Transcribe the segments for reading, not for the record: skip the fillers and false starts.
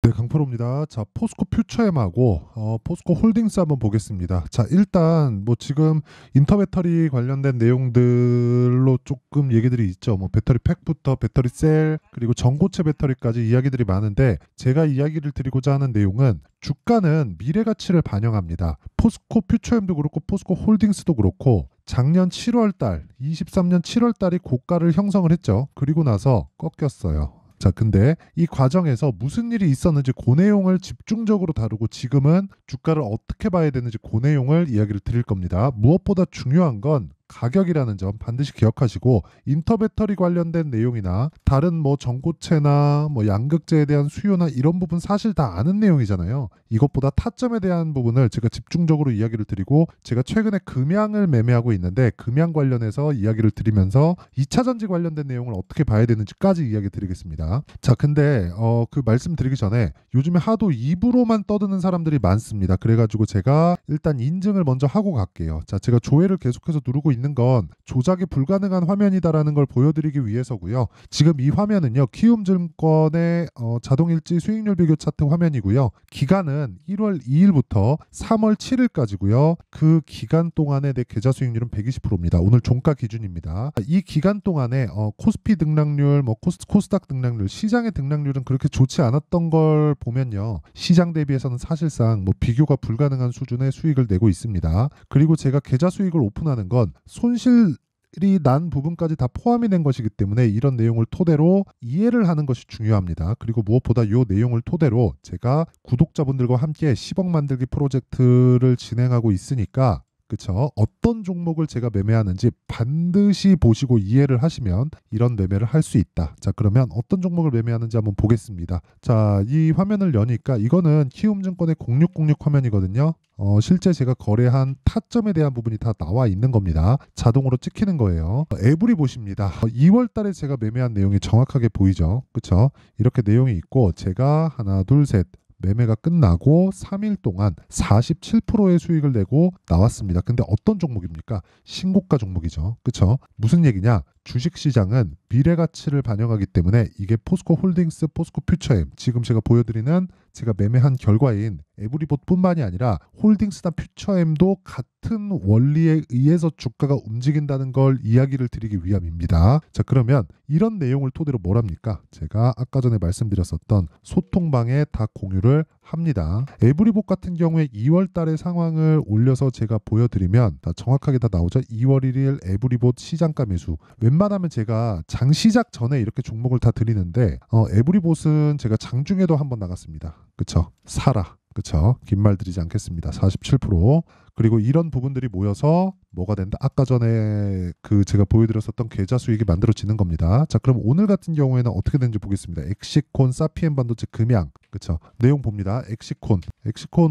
네, 강프로입니다. 자, 포스코 퓨처엠하고 포스코 홀딩스 한번 보겠습니다. 자, 일단 뭐 지금 인터배터리 관련된 내용들로 조금 얘기들이 있죠. 뭐 배터리 팩부터 배터리 셀 그리고 전고체 배터리까지 이야기들이 많은데 제가 이야기를 드리고자 하는 내용은 주가는 미래 가치를 반영합니다. 포스코 퓨처엠도 그렇고 포스코 홀딩스도 그렇고 작년 7월 달, 23년 7월 달이 고가를 형성을 했죠. 그리고 나서 꺾였어요. 자, 근데 이 과정에서 무슨 일이 있었는지 그 내용을 집중적으로 다루고 지금은 주가를 어떻게 봐야 되는지 그 내용을 이야기를 드릴 겁니다. 무엇보다 중요한 건 가격이라는 점 반드시 기억하시고 인터배터리 관련된 내용이나 다른 뭐 전고체나 뭐 양극재에 대한 수요나 이런 부분 사실 다 아는 내용이잖아요. 이것보다 타점에 대한 부분을 제가 집중적으로 이야기를 드리고 제가 최근에 금양을 매매하고 있는데 금양 관련해서 이야기를 드리면서 2차 전지 관련된 내용을 어떻게 봐야 되는지까지 이야기 드리겠습니다. 자, 근데 그 말씀드리기 전에 요즘에 하도 입으로만 떠드는 사람들이 많습니다. 그래가지고 제가 일단 인증을 먼저 하고 갈게요. 자, 제가 조회를 계속해서 누르고 있는 건 조작이 불가능한 화면이다라는 걸 보여드리기 위해서고요. 지금 이 화면은요, 키움증권의 자동일지 수익률 비교 차트 화면이고요. 기간은 1월 2일부터 3월 7일까지고요. 그 기간 동안의 내 계좌 수익률은 120%입니다. 오늘 종가 기준입니다. 이 기간 동안에 코스피 등락률, 뭐 코스닥 등락률, 시장의 등락률은 그렇게 좋지 않았던 걸 보면요, 시장 대비해서는 사실상 뭐 비교가 불가능한 수준의 수익을 내고 있습니다. 그리고 제가 계좌 수익을 오픈하는 건 손실이 난 부분까지 다 포함이 된 것이기 때문에 이런 내용을 토대로 이해를 하는 것이 중요합니다. 그리고 무엇보다 이 내용을 토대로 제가 구독자분들과 함께 10억 만들기 프로젝트를 진행하고 있으니까, 그쵸? 어떤 종목을 제가 매매하는지 반드시 보시고 이해를 하시면 이런 매매를 할 수 있다. 자, 그러면 어떤 종목을 매매하는지 한번 보겠습니다. 자, 이 화면을 여니까 이거는 키움증권의 0606 화면이거든요. 실제 제가 거래한 타점에 대한 부분이 다 나와 있는 겁니다. 자동으로 찍히는 거예요. 에브리 보십니다. 2월 달에 제가 매매한 내용이 정확하게 보이죠. 그쵸? 이렇게 내용이 있고 제가 하나, 둘, 셋 매매가 끝나고 3일 동안 47%의 수익을 내고 나왔습니다. 근데 어떤 종목입니까? 신고가 종목이죠. 그쵸? 무슨 얘기냐? 주식시장은 미래 가치를 반영하기 때문에 이게 포스코 홀딩스, 포스코 퓨처엠, 지금 제가 보여드리는 제가 매매한 결과인 에브리봇뿐만이 아니라 홀딩스나 퓨처엠도 같은 원리에 의해서 주가가 움직인다는 걸 이야기를 드리기 위함입니다. 자, 그러면 이런 내용을 토대로 뭘 합니까? 제가 아까 전에 말씀드렸었던 소통방에 다 공유를 합니다. 에브리봇 같은 경우에 2월 달의 상황을 올려서 제가 보여드리면 다 정확하게 다 나오죠. 2월 1일 에브리봇 시장가 매수. 웬만하면 제가 장 시작 전에 이렇게 종목을 다 드리는데 에브리봇은 제가 장중에도 한번 나갔습니다. 그쵸? 사라. 그쵸? 긴 말 드리지 않겠습니다. 47%. 그리고 이런 부분들이 모여서 뭐가 된다? 아까 전에 그 제가 보여드렸었던 계좌 수익이 만들어지는 겁니다. 자, 그럼 오늘 같은 경우에는 어떻게 되는지 보겠습니다. 엑시콘, 사피엔 반도체, 금양. 그쵸? 내용 봅니다. 엑시콘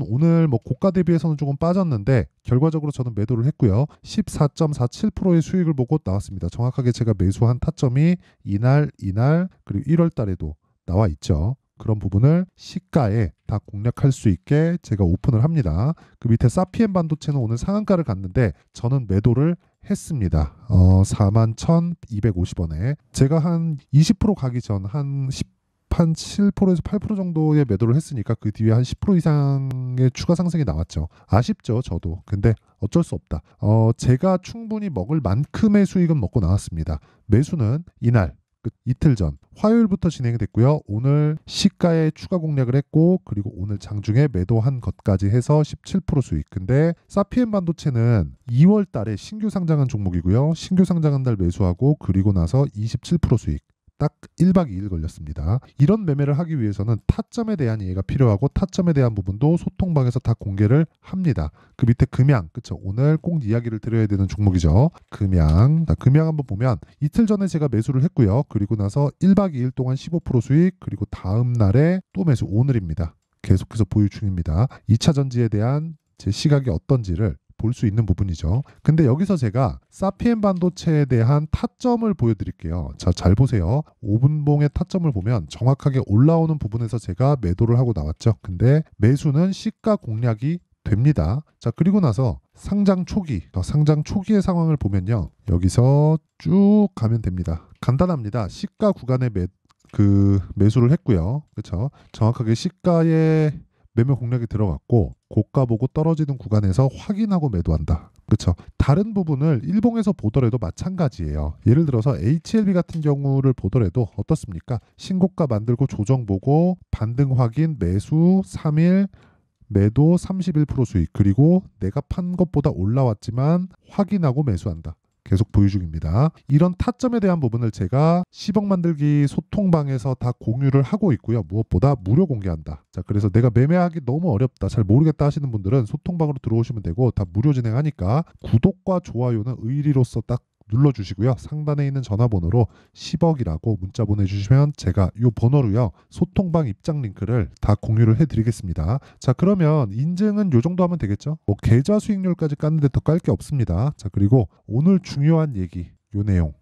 오늘 뭐 고가 대비해서는 조금 빠졌는데 결과적으로 저는 매도를 했고요. 14.47%의 수익을 보고 나왔습니다. 정확하게 제가 매수한 타점이 이날 그리고 1월 달에도 나와 있죠. 그런 부분을 시가에 다 공략할 수 있게 제가 오픈을 합니다. 그 밑에 사피엔 반도체는 오늘 상한가를 갔는데 저는 매도를 했습니다. 41,250원에 제가 한 20% 가기 전 한 7%에서 8% 정도의 매도를 했으니까 그 뒤에 한 10% 이상의 추가 상승이 나왔죠. 아쉽죠, 저도. 근데 어쩔 수 없다. 제가 충분히 먹을 만큼의 수익은 먹고 나왔습니다. 매수는 이날 이틀 전 화요일부터 진행이 됐고요. 오늘 시가에 추가 공략을 했고 그리고 오늘 장중에 매도한 것까지 해서 17% 수익. 근데 사피엔 반도체는 2월 달에 신규 상장한 종목이고요. 신규 상장한 날 매수하고 그리고 나서 27% 수익. 딱 1박 2일 걸렸습니다. 이런 매매를 하기 위해서는 타점에 대한 이해가 필요하고 타점에 대한 부분도 소통방에서 다 공개를 합니다. 그 밑에 금양, 그쵸? 오늘 꼭 이야기를 드려야 되는 종목이죠. 금양. 금양 한번 보면 이틀 전에 제가 매수를 했고요. 그리고 나서 1박 2일 동안 15% 수익, 그리고 다음 날에 또 매수, 오늘입니다. 계속해서 보유 중입니다. 2차 전지에 대한 제 시각이 어떤지를 볼 수 있는 부분이죠. 근데 여기서 제가 사피엔 반도체에 대한 타점을 보여드릴게요. 자, 잘 보세요. 5분봉의 타점을 보면 정확하게 올라오는 부분에서 제가 매도를 하고 나왔죠. 근데 매수는 시가 공략이 됩니다. 자, 그리고 나서 상장 초기의 상황을 보면요. 여기서 쭉 가면 됩니다. 간단합니다. 시가 구간에 그 매수를 했고요. 그렇죠? 정확하게 시가에 매매 공략이 들어갔고 고가 보고 떨어지는 구간에서 확인하고 매도한다. 그렇죠? 다른 부분을 일봉에서 보더라도 마찬가지예요. 예를 들어서 HLB 같은 경우를 보더라도 어떻습니까? 신고가 만들고 조정 보고 반등 확인 매수 3일 매도 31% 수익 그리고 내가 판 것보다 올라왔지만 확인하고 매수한다. 계속 보유 중입니다. 이런 타점에 대한 부분을 제가 10억 만들기 소통방에서 다 공유를 하고 있고요. 무엇보다 무료 공개한다. 자, 그래서 내가 매매하기 너무 어렵다, 잘 모르겠다 하시는 분들은 소통방으로 들어오시면 되고 다 무료 진행하니까 구독과 좋아요는 의리로서 딱 눌러주시고요. 상단에 있는 전화번호로 10억이라고 문자 보내주시면 제가 이 번호로요 소통방 입장 링크를 다 공유를 해드리겠습니다. 자, 그러면 인증은 요 정도 하면 되겠죠. 뭐 계좌 수익률까지 깠는데 더 깔 게 없습니다. 자, 그리고 오늘 중요한 얘기 요 내용.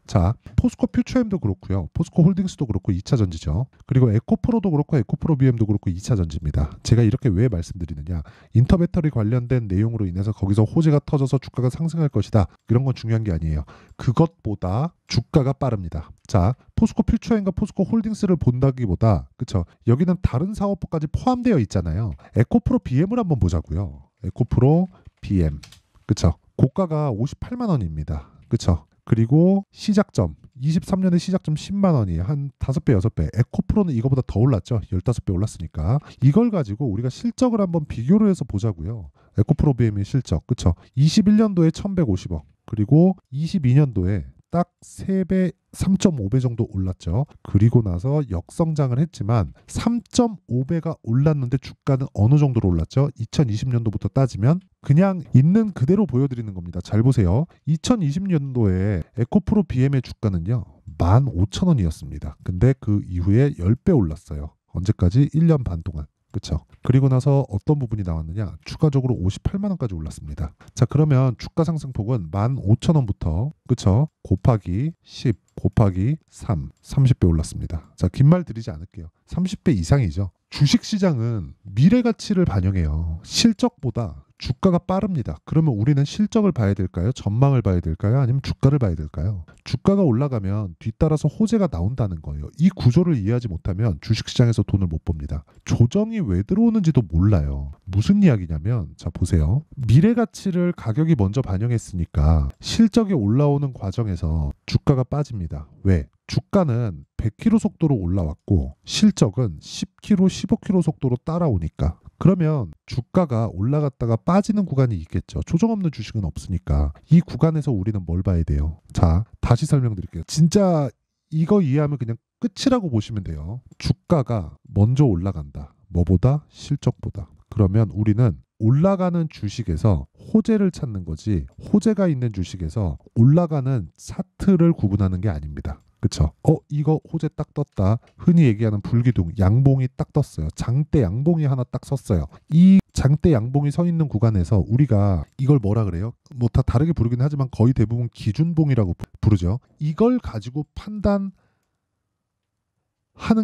자, 포스코 퓨처엠도 그렇고요. 포스코 홀딩스도 그렇고 2차 전지죠. 그리고 에코프로도 그렇고 에코프로 BM도 그렇고 2차 전지입니다. 제가 이렇게 왜 말씀드리느냐. 인터배터리 관련된 내용으로 인해서 거기서 호재가 터져서 주가가 상승할 것이다. 이런 건 중요한 게 아니에요. 그것보다 주가가 빠릅니다. 자, 포스코 퓨처엠과 포스코 홀딩스를 본다기보다 그쵸? 여기는 다른 사업부까지 포함되어 있잖아요. 에코프로 BM을 한번 보자고요. 에코프로 BM. 그쵸? 고가가 58만 원입니다. 그쵸? 그리고 시작점 23년에 시작점 10만 원이 한 5배 6배. 에코프로는 이거보다 더 올랐죠. 15배 올랐으니까. 이걸 가지고 우리가 실적을 한번 비교를 해서 보자고요. 에코프로 BM의 실적. 그쵸? 21년도에 1150억. 그리고 22년도에 딱 3배 3.5배 정도 올랐죠. 그리고 나서 역성장을 했지만 3.5배가 올랐는데 주가는 어느 정도로 올랐죠? 2020년도부터 따지면 그냥 있는 그대로 보여드리는 겁니다. 잘 보세요. 2020년도에 에코프로 BM의 주가는요 15,000원이었습니다. 근데 그 이후에 10배 올랐어요. 언제까지? 1년 반 동안. 그렇죠. 그리고 나서 어떤 부분이 나왔느냐? 추가적으로 58만 원까지 올랐습니다. 자, 그러면 주가 상승폭은 15,000원부터 그렇죠? 곱하기 10 곱하기 3 30배 올랐습니다. 자, 긴 말 드리지 않을게요. 30배 이상이죠. 주식시장은 미래 가치를 반영해요. 실적보다 주가가 빠릅니다. 그러면 우리는 실적을 봐야 될까요? 전망을 봐야 될까요? 아니면 주가를 봐야 될까요? 주가가 올라가면 뒤따라서 호재가 나온다는 거예요. 이 구조를 이해하지 못하면 주식시장에서 돈을 못 법니다. 조정이 왜 들어오는지도 몰라요. 무슨 이야기냐면 자, 보세요. 미래 가치를 가격이 먼저 반영했으니까 실적이 올라오는 과정에서 주가가 빠집니다. 왜? 주가는 100km 속도로 올라왔고 실적은 10km, 15km 속도로 따라오니까 그러면 주가가 올라갔다가 빠지는 구간이 있겠죠. 조정 없는 주식은 없으니까 이 구간에서 우리는 뭘 봐야 돼요? 자, 다시 설명드릴게요. 진짜 이거 이해하면 그냥 끝이라고 보시면 돼요. 주가가 먼저 올라간다. 뭐보다? 실적보다. 그러면 우리는 올라가는 주식에서 호재를 찾는 거지 호재가 있는 주식에서 올라가는 차트를 구분하는 게 아닙니다. 그쵸? 이거 호재 딱 떴다. 흔히 얘기하는 불기둥, 양봉이 딱 떴어요. 장대 양봉이 하나 딱 섰어요. 이 장대 양봉이 서 있는 구간에서 우리가 이걸 뭐라 그래요? 뭐 다 다르게 부르긴 하지만 거의 대부분 기준봉이라고 부르죠. 이걸 가지고 판단하는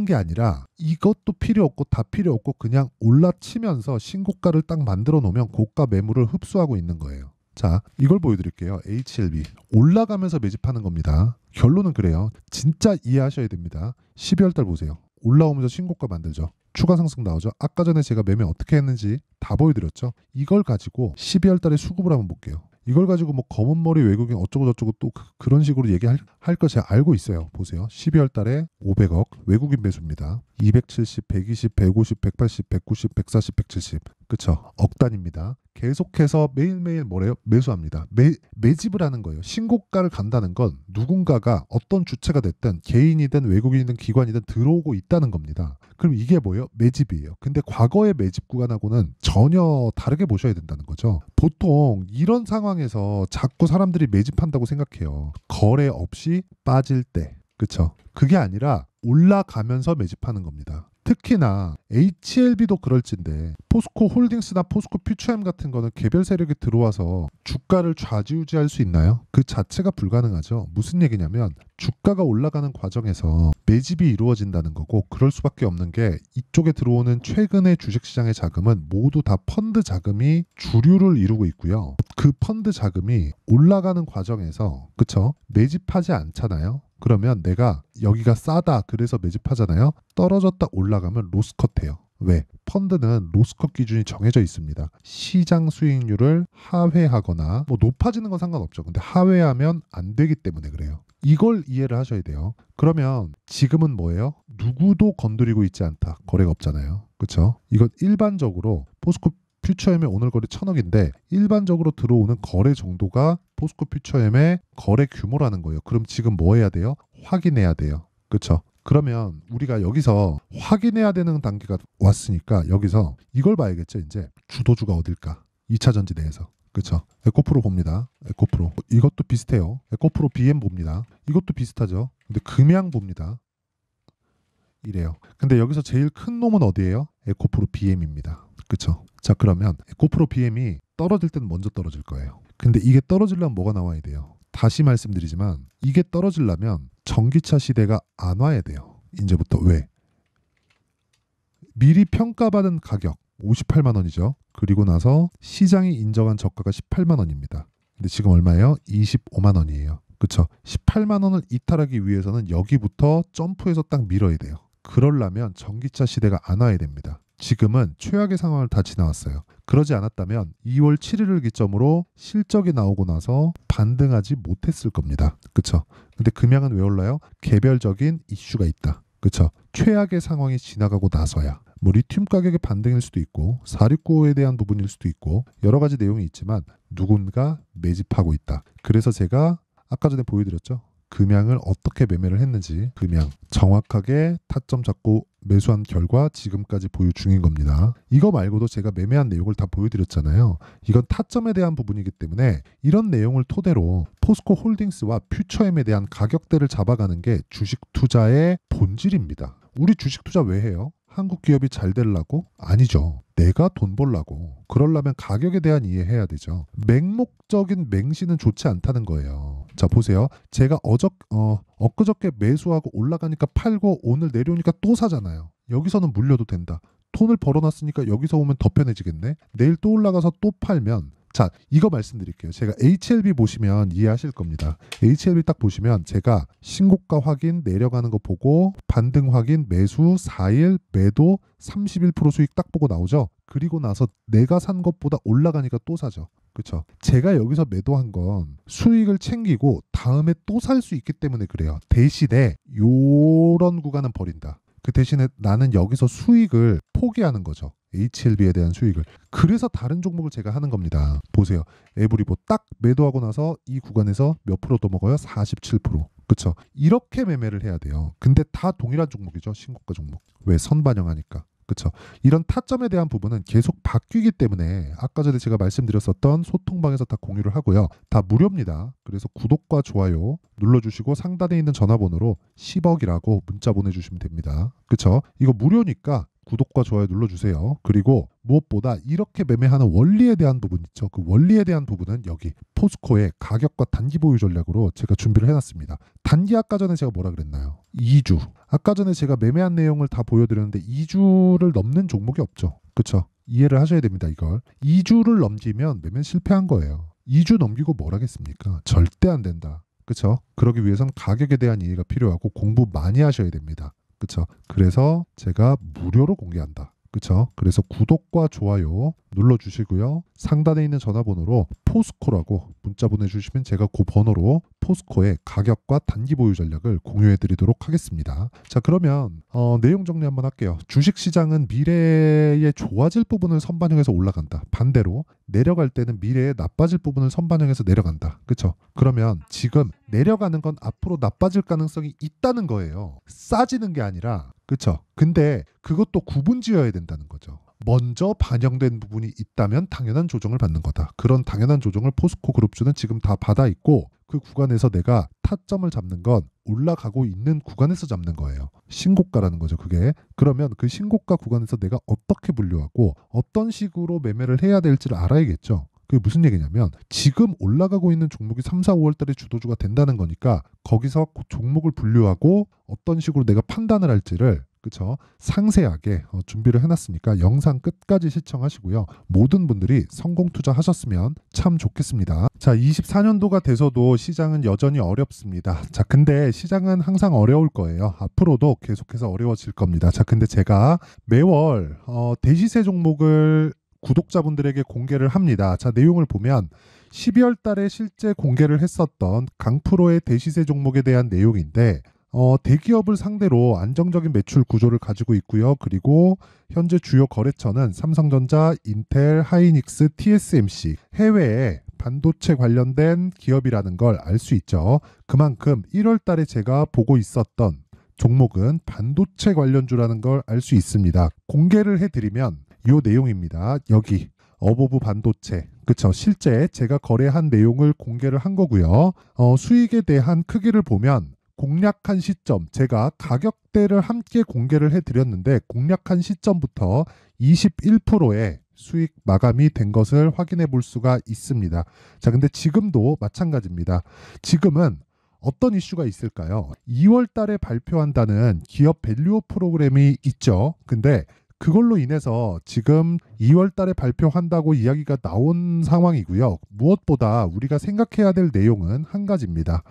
게 아니라 이것도 필요 없고 다 필요 없고 그냥 올라치면서 신고가를 딱 만들어 놓으면 고가 매물을 흡수하고 있는 거예요. 자, 이걸 보여드릴게요. HLB 올라가면서 매집하는 겁니다. 결론은 그래요. 진짜 이해하셔야 됩니다. 12월 달 보세요. 올라오면서 신고가 만들죠. 추가 상승 나오죠. 아까 전에 제가 매매 어떻게 했는지 다 보여드렸죠. 이걸 가지고 12월 달에 수급을 한번 볼게요. 이걸 가지고 뭐 검은 머리 외국인 어쩌고 저쩌고 또 그런 식으로 얘기할 거 제가 알고 있어요. 보세요. 12월 달에 500억 외국인 매수입니다. 270, 120, 150, 180, 190, 140, 170. 그쵸? 억 단입니다. 계속해서 매일매일 뭐래요? 매수합니다. 매집을 하는 거예요. 신고가를 간다는 건 누군가가 어떤 주체가 됐든 개인이든 외국인이든 기관이든 들어오고 있다는 겁니다. 그럼 이게 뭐예요? 매집이에요. 근데 과거의 매집 구간하고는 전혀 다르게 보셔야 된다는 거죠. 보통 이런 상황에서 자꾸 사람들이 매집한다고 생각해요. 거래 없이 빠질 때. 그쵸? 그게 아니라 올라가면서 매집하는 겁니다. 특히나 HLB도 그럴진데 포스코 홀딩스나 포스코 퓨처엠 같은 거는 개별 세력이 들어와서 주가를 좌지우지할 수 있나요? 그 자체가 불가능하죠. 무슨 얘기냐면 주가가 올라가는 과정에서 매집이 이루어진다는 거고 그럴 수밖에 없는 게 이쪽에 들어오는 최근의 주식시장의 자금은 모두 다 펀드 자금이 주류를 이루고 있고요. 그 펀드 자금이 올라가는 과정에서 그쵸? 매집하지 않잖아요. 그러면 내가 여기가 싸다 그래서 매집하잖아요. 떨어졌다 올라가면 로스컷해요. 왜? 펀드는 로스컷 기준이 정해져 있습니다. 시장 수익률을 하회하거나 뭐 높아지는 건 상관없죠. 근데 하회하면 안 되기 때문에 그래요. 이걸 이해를 하셔야 돼요. 그러면 지금은 뭐예요? 누구도 건드리고 있지 않다. 거래가 없잖아요. 그렇죠? 이건 일반적으로 포스코 퓨처엠의 오늘 거래 1,000억인데 일반적으로 들어오는 거래 정도가 포스코 퓨처엠의 거래 규모라는 거예요. 그럼 지금 뭐 해야 돼요? 확인해야 돼요. 그렇죠? 그러면 우리가 여기서 확인해야 되는 단계가 왔으니까 여기서 이걸 봐야겠죠. 이제 주도주가 어딜까? 2차 전지 내에서. 그렇죠? 에코프로 봅니다. 에코프로. 이것도 비슷해요. 에코프로 BM 봅니다. 이것도 비슷하죠. 근데 금양 봅니다. 이래요. 근데 여기서 제일 큰 놈은 어디예요? 에코프로 BM입니다. 그렇죠? 자, 그러면 에코프로 BM이 떨어질 때는 먼저 떨어질 거예요. 근데 이게 떨어지려면 뭐가 나와야 돼요? 다시 말씀드리지만 이게 떨어지려면 전기차 시대가 안 와야 돼요. 이제부터. 왜? 미리 평가받은 가격 58만 원이죠. 그리고 나서 시장이 인정한 저가가 18만 원입니다. 근데 지금 얼마예요? 25만 원이에요. 그쵸? 18만 원을 이탈하기 위해서는 여기부터 점프해서 딱 밀어야 돼요. 그러려면 전기차 시대가 안 와야 됩니다. 지금은 최악의 상황을 다 지나왔어요. 그러지 않았다면 2월 7일을 기점으로 실적이 나오고 나서 반등하지 못했을 겁니다. 그쵸? 근데 금양은 왜 올라요? 개별적인 이슈가 있다. 그쵸? 최악의 상황이 지나가고 나서야 뭐 리튬 가격의 반등일 수도 있고 4695에 대한 부분일 수도 있고 여러 가지 내용이 있지만 누군가 매집하고 있다. 그래서 제가 아까 전에 보여드렸죠. 금양을 어떻게 매매를 했는지 금양 정확하게 타점 잡고 매수한 결과 지금까지 보유 중인 겁니다. 이거 말고도 제가 매매한 내용을 다 보여드렸잖아요. 이건 타점에 대한 부분이기 때문에 이런 내용을 토대로 포스코 홀딩스와 퓨처엠에 대한 가격대를 잡아가는 게 주식 투자의 본질입니다. 우리 주식 투자 왜 해요? 한국 기업이 잘 되려고? 아니죠. 내가 돈 벌려고. 그러려면 가격에 대한 이해해야 되죠. 맹목적인 맹신은 좋지 않다는 거예요. 자, 보세요. 제가 엊그저께 매수하고 올라가니까 팔고 오늘 내려오니까 또 사잖아요. 여기서는 물려도 된다. 돈을 벌어놨으니까 여기서 오면 더 편해지겠네. 내일 또 올라가서 또 팔면 자, 이거 말씀드릴게요. 제가 HLB 보시면 이해하실 겁니다. HLB 딱 보시면 제가 신고가 확인 내려가는 거 보고 반등 확인 매수 4일 매도 31% 수익 딱 보고 나오죠. 그리고 나서 내가 산 것보다 올라가니까 또 사죠. 그렇죠? 제가 여기서 매도한 건 수익을 챙기고 다음에 또 살 수 있기 때문에 그래요. 대신에 요런 구간은 버린다. 그 대신에 나는 여기서 수익을 포기하는 거죠. HLB에 대한 수익을. 그래서 다른 종목을 제가 하는 겁니다. 보세요. 에브리보 딱 매도하고 나서 이 구간에서 몇 프로 더 먹어요? 47%. 그렇죠? 이렇게 매매를 해야 돼요. 근데 다 동일한 종목이죠. 신고가 종목. 왜? 선반영하니까. 그렇죠. 이런 타점에 대한 부분은 계속 바뀌기 때문에 아까 전에 제가 말씀드렸었던 소통방에서 다 공유를 하고요. 다 무료입니다. 그래서 구독과 좋아요 눌러주시고 상단에 있는 전화번호로 10억이라고 문자 보내주시면 됩니다. 그렇죠. 이거 무료니까 구독과 좋아요 눌러주세요. 그리고 무엇보다 이렇게 매매하는 원리에 대한 부분 있죠. 그 원리에 대한 부분은 여기 포스코의 가격과 단기 보유 전략으로 제가 준비를 해놨습니다. 단기 아까 전에 제가 뭐라 그랬나요? 2주. 아까 전에 제가 매매한 내용을 다 보여드렸는데 2주를 넘는 종목이 없죠. 그렇죠? 이해를 하셔야 됩니다. 이걸. 2주를 넘기면 매매는 실패한 거예요. 2주 넘기고 뭘 하겠습니까? 절대 안 된다. 그렇죠? 그러기 위해선 가격에 대한 이해가 필요하고 공부 많이 하셔야 됩니다. 그쵸? 그래서 제가 무료로 공개한다. 그쵸? 그래서 구독과 좋아요 눌러주시고요. 상단에 있는 전화번호로 포스코라고 문자 보내주시면 제가 그 번호로 포스코의 가격과 단기 보유 전략을 공유해드리도록 하겠습니다. 자, 그러면 내용 정리 한번 할게요. 주식시장은 미래에 좋아질 부분을 선반영해서 올라간다. 반대로 내려갈 때는 미래에 나빠질 부분을 선반영해서 내려간다. 그쵸? 그러면 지금 내려가는 건 앞으로 나빠질 가능성이 있다는 거예요. 싸지는 게 아니라. 그쵸? 근데 그것도 구분 지어야 된다는 거죠. 먼저 반영된 부분이 있다면 당연한 조정을 받는 거다. 그런 당연한 조정을 포스코 그룹주는 지금 다 받아 있고 그 구간에서 내가 타점을 잡는 건 올라가고 있는 구간에서 잡는 거예요. 신고가라는 거죠. 그게. 그러면 그 신고가 구간에서 내가 어떻게 분류하고 어떤 식으로 매매를 해야 될지를 알아야겠죠. 그게 무슨 얘기냐면 지금 올라가고 있는 종목이 3, 4, 5월 달에 주도주가 된다는 거니까 거기서 그 종목을 분류하고 어떤 식으로 내가 판단을 할지를 그쵸? 상세하게 준비를 해놨으니까 영상 끝까지 시청하시고요. 모든 분들이 성공 투자하셨으면 참 좋겠습니다. 자, 24년도가 돼서도 시장은 여전히 어렵습니다. 자, 근데 시장은 항상 어려울 거예요. 앞으로도 계속해서 어려워질 겁니다. 자, 근데 제가 매월 대시세 종목을 구독자분들에게 공개를 합니다. 자, 내용을 보면 12월 달에 실제 공개를 했었던 강프로의 대시세 종목에 대한 내용인데 대기업을 상대로 안정적인 매출 구조를 가지고 있고요. 그리고 현재 주요 거래처는 삼성전자, 인텔, 하이닉스, TSMC, 해외에 반도체 관련된 기업이라는 걸 알 수 있죠. 그만큼 1월 달에 제가 보고 있었던 종목은 반도체 관련주라는 걸 알 수 있습니다. 공개를 해드리면 이 내용입니다. 여기 어보브 반도체, 그쵸? 실제 제가 거래한 내용을 공개를 한 거고요. 수익에 대한 크기를 보면 공략한 시점, 제가 가격대를 함께 공개를 해드렸는데 공략한 시점부터 21%의 수익 마감이 된 것을 확인해 볼 수가 있습니다. 자, 근데 지금도 마찬가지입니다. 지금은 어떤 이슈가 있을까요? 2월 달에 발표한다는 기업 밸류업 프로그램이 있죠. 근데 그걸로 인해서 지금 2월 달에 발표한다고 이야기가 나온 상황이고요. 무엇보다 우리가 생각해야 될 내용은 한 가지입니다.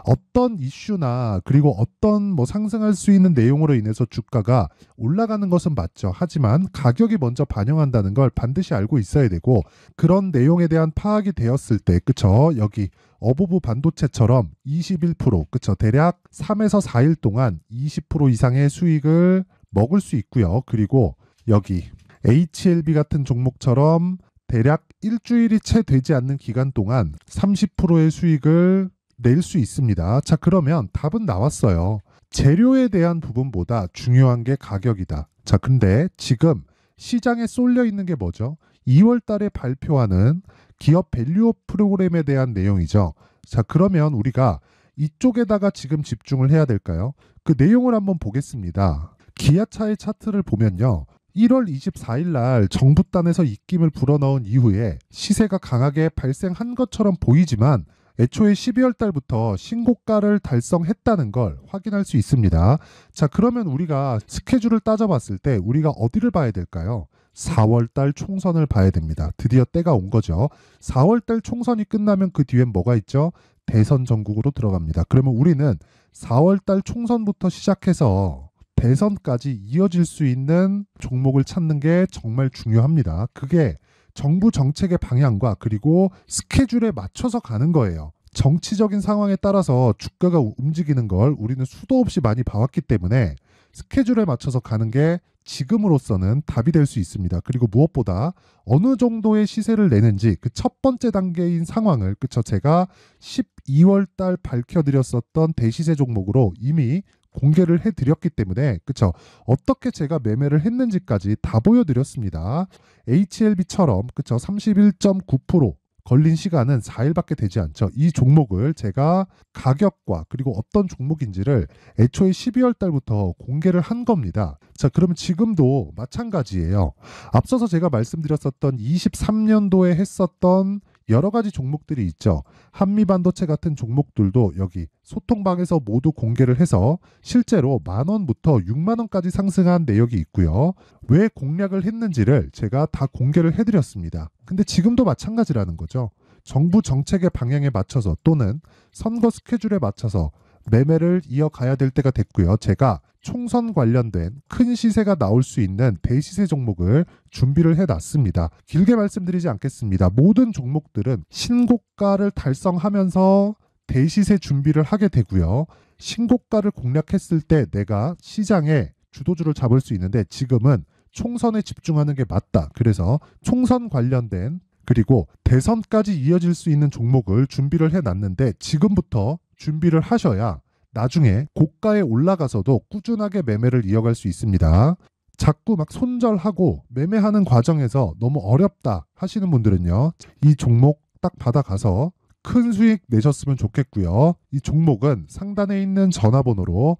어떤 이슈나 그리고 어떤 상승할 수 있는 내용으로 인해서 주가가 올라가는 것은 맞죠. 하지만 가격이 먼저 반영한다는 걸 반드시 알고 있어야 되고, 그런 내용에 대한 파악이 되었을 때, 그쵸? 여기 어보브 반도체처럼 21%, 그쵸? 대략 3에서 4일 동안 20% 이상의 수익을 먹을 수 있고요. 그리고 여기 HLB 같은 종목처럼 대략 일주일이 채 되지 않는 기간 동안 30%의 수익을 낼 수 있습니다. 자, 그러면 답은 나왔어요. 재료에 대한 부분보다 중요한 게 가격이다. 자, 근데 지금 시장에 쏠려 있는 게 뭐죠? 2월 달에 발표하는 기업 밸류업 프로그램에 대한 내용이죠. 자, 그러면 우리가 이쪽에다가 지금 집중을 해야 될까요? 그 내용을 한번 보겠습니다. 기아차의 차트를 보면요. 1월 24일 날 정부단에서 입김을 불어넣은 이후에 시세가 강하게 발생한 것처럼 보이지만 애초에 12월 달부터 신고가를 달성했다는 걸 확인할 수 있습니다. 자, 그러면 우리가 스케줄을 따져봤을 때 우리가 어디를 봐야 될까요? 4월 달 총선을 봐야 됩니다. 드디어 때가 온 거죠. 4월 달 총선이 끝나면 그 뒤엔 뭐가 있죠? 대선 전국으로 들어갑니다. 그러면 우리는 4월 달 총선부터 시작해서 대선까지 이어질 수 있는 종목을 찾는 게 정말 중요합니다. 그게 정부 정책의 방향과 그리고 스케줄에 맞춰서 가는 거예요. 정치적인 상황에 따라서 주가가 움직이는 걸 우리는 수도 없이 많이 봐왔기 때문에 스케줄에 맞춰서 가는 게 지금으로서는 답이 될 수 있습니다. 그리고 무엇보다 어느 정도의 시세를 내는지 그 첫 번째 단계인 상황을, 그쵸? 제가 12월 달 밝혀드렸었던 대시세 종목으로 이미 공개를 해드렸기 때문에, 그쵸? 어떻게 제가 매매를 했는지까지 다 보여드렸습니다. HLB처럼, 그쵸? 31.9% 걸린 시간은 4일밖에 되지 않죠. 이 종목을 제가 가격과 그리고 어떤 종목인지를 애초에 12월 달부터 공개를 한 겁니다. 자, 그러면 지금도 마찬가지예요. 앞서서 제가 말씀드렸었던 23년도에 했었던 여러 가지 종목들이 있죠. 한미반도체 같은 종목들도 여기 소통방에서 모두 공개를 해서 실제로 10,000원부터 60,000원까지 상승한 내역이 있고요. 왜 공략을 했는지를 제가 다 공개를 해드렸습니다. 근데 지금도 마찬가지라는 거죠. 정부 정책의 방향에 맞춰서 또는 선거 스케줄에 맞춰서 매매를 이어가야 될 때가 됐고요. 제가 총선 관련된 큰 시세가 나올 수 있는 대시세 종목을 준비를 해놨습니다. 길게 말씀드리지 않겠습니다. 모든 종목들은 신고가를 달성하면서 대시세 준비를 하게 되고요. 신고가를 공략했을 때 내가 시장에 주도주를 잡을 수 있는데 지금은 총선에 집중하는 게 맞다. 그래서 총선 관련된 그리고 대선까지 이어질 수 있는 종목을 준비를 해놨는데 지금부터 준비를 하셔야 나중에 고가에 올라가서도 꾸준하게 매매를 이어갈 수 있습니다. 자꾸 막 손절하고 매매하는 과정에서 너무 어렵다 하시는 분들은요. 이 종목 딱 받아가서 큰 수익 내셨으면 좋겠고요. 이 종목은 상단에 있는 전화번호로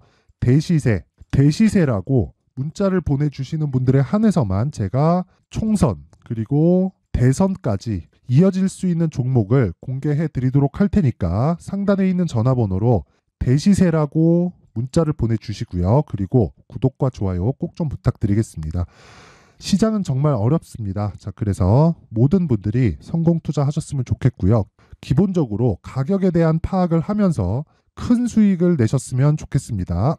대시세라고 문자를 보내주시는 분들에 한해서만 제가 총선 그리고 대선까지 이어질 수 있는 종목을 공개해 드리도록 할 테니까 상단에 있는 전화번호로 대시세라고 문자를 보내주시고요. 그리고 구독과 좋아요 꼭 좀 부탁드리겠습니다. 시장은 정말 어렵습니다. 자, 그래서 모든 분들이 성공 투자하셨으면 좋겠고요. 기본적으로 가격에 대한 파악을 하면서 큰 수익을 내셨으면 좋겠습니다.